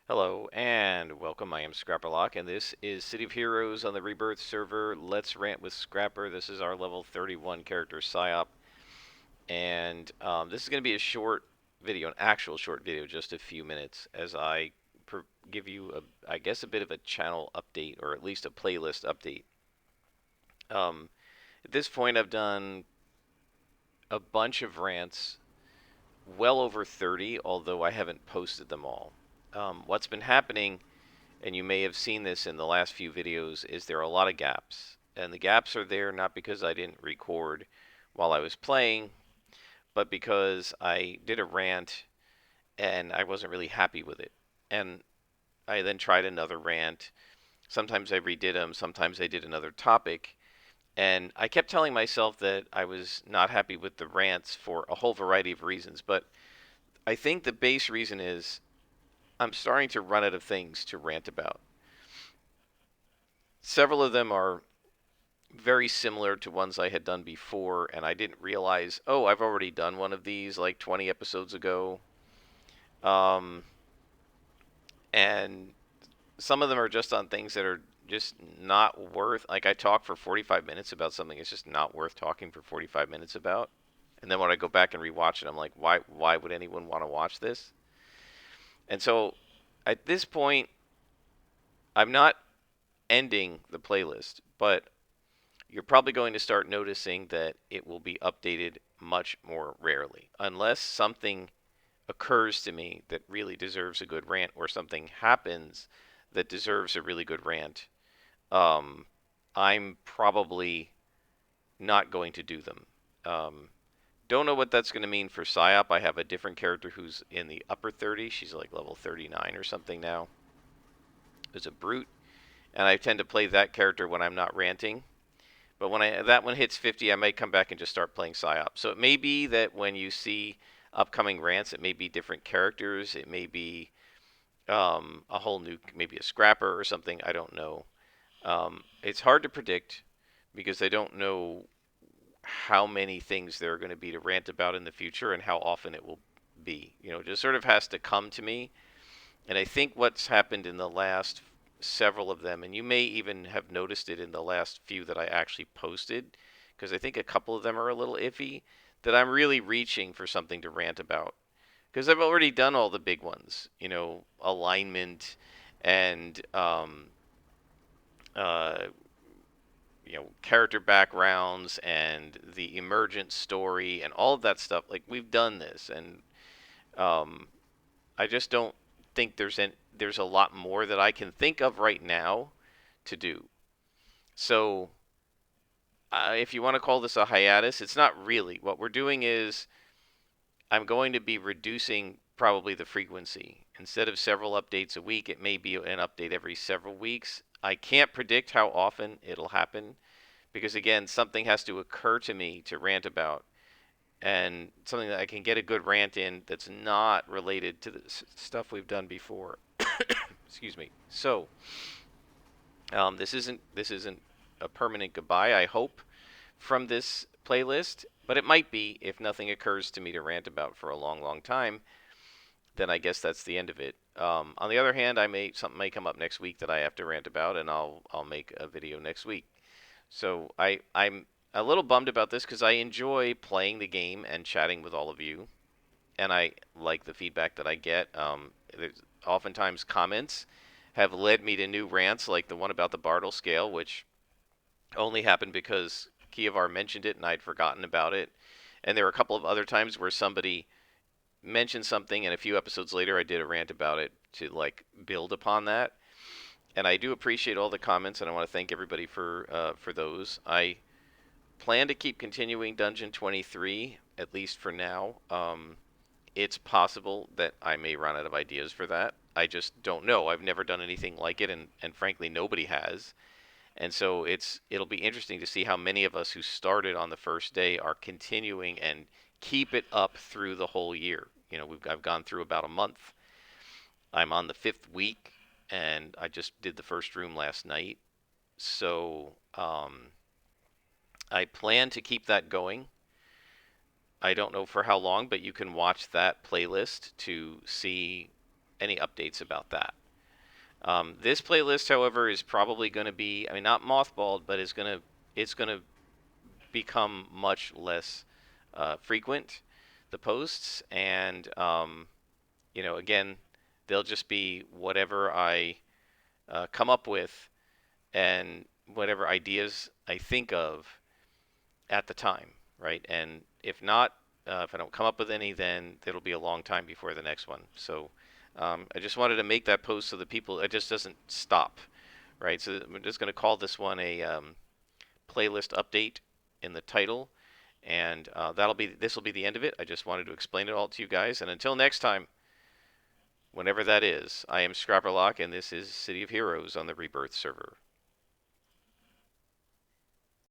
Hello and welcome. I am Scrapperlock, and this is City of Heroes on the Rebirth server. Let's rant with Scrapper. This is our level 31 character PsyOp, and this is going to be a short video, an actual short video, just a few minutes, as I give you, I guess, a bit of a channel update, or at least a playlist update. At this point, I've done a bunch of rants, well over 30, although I haven't posted them all. What's been happening, and you may have seen this in the last few videos, is there are a lot of gaps. And the gaps are there not because I didn't record while I was playing, but because I did a rant and I wasn't really happy with it. And I then tried another rant. Sometimes I redid them, sometimes I did another topic. And I kept telling myself that I was not happy with the rants for a whole variety of reasons. But I think the base reason is I'm starting to run out of things to rant about. Several of them are very similar to ones I had done before, and I didn't realize, oh, I've already done one of these like 20 episodes ago. Um, and some of them are just on things that are just not worth. Like I talk for 45 minutes about something it's just not worth talking for 45 minutes about. And then when I go back and rewatch it, I'm like, why would anyone want to watch this? And so at this point, I'm not ending the playlist, but you're probably going to start noticing that it will be updated much more rarely. Unless something occurs to me that really deserves a good rant, or something happens that deserves a really good rant, um, I'm probably not going to do them. Um, don't know what that's going to mean for PsyOp. I have a different character who's in the upper 30s. She's like level 39 or something now. It's a brute, and I tend to play that character when I'm not ranting. But when that one hits 50, I might come back and just start playing PsyOp. So it may be that when you see upcoming rants, it may be different characters. It may be a whole new, maybe a scrapper or something. I don't know. It's hard to predict because I don't know how many things there are going to be to rant about in the future and how often it will be. It just sort of has to come to me. And I think what's happened in the last several of them, and you may even have noticed it in the last few that I actually posted, because I think a couple of them are a little iffy, that I'm really reaching for something to rant about. Because I've already done all the big ones, alignment and uh, character backgrounds and the emergent story and all of that stuff. Like we've done this, and um, I just don't think there's a lot more that I can think of right now to do. So if you want to call this a hiatus, it's not really. What we're doing is I'm going to be reducing probably the frequency. Instead of several updates a week, it may be an update every several weeks. I can't predict how often it'll happen because, again, something has to occur to me to rant about, and something that I can get a good rant in that's not related to the stuff we've done before. Excuse me. So this isn't a permanent goodbye, I hope, from this playlist, but it might be if nothing occurs to me to rant about for a long, long time. Then I guess that's the end of it. On the other hand, something may come up next week that I have to rant about, and I'll make a video next week. So I'm a little bummed about this because I enjoy playing the game and chatting with all of you, and I like the feedback that I get. There's oftentimes comments have led me to new rants, like the one about the Bartle scale, which only happened because Kievar mentioned it and I'd forgotten about it. And there were a couple of other times where somebody mentioned something, and a few episodes later I did a rant about it to like build upon that. And I do appreciate all the comments, and I want to thank everybody for those. I plan to keep continuing Dungeon 23 at least for now. It's possible that I may run out of ideas for that. I just don't know. I've never done anything like it, and frankly, nobody has. And so it'll be interesting to see how many of us who started on the first day are continuing and keep it up through the whole year. I've gone through about a month. I'm on the 5th week, and I just did the first room last night. So I plan to keep that going. I don't know for how long, but you can watch that playlist to see any updates about that. This playlist, however, is probably going to be, I mean, not mothballed, but it's going to become much less frequent, the posts, and again, they'll just be whatever I come up with and whatever ideas I think of at the time, right? And if not, if I don't come up with any, then it'll be a long time before the next one. So I just wanted to make that post so that people, it just doesn't stop, right? So I'm just going to call this one a playlist update in the title, and this will be the end of it. I just wanted to explain it all to you guys, and until next time, whenever that is, I am Scrapperlock, and this is City of Heroes on the Rebirth server.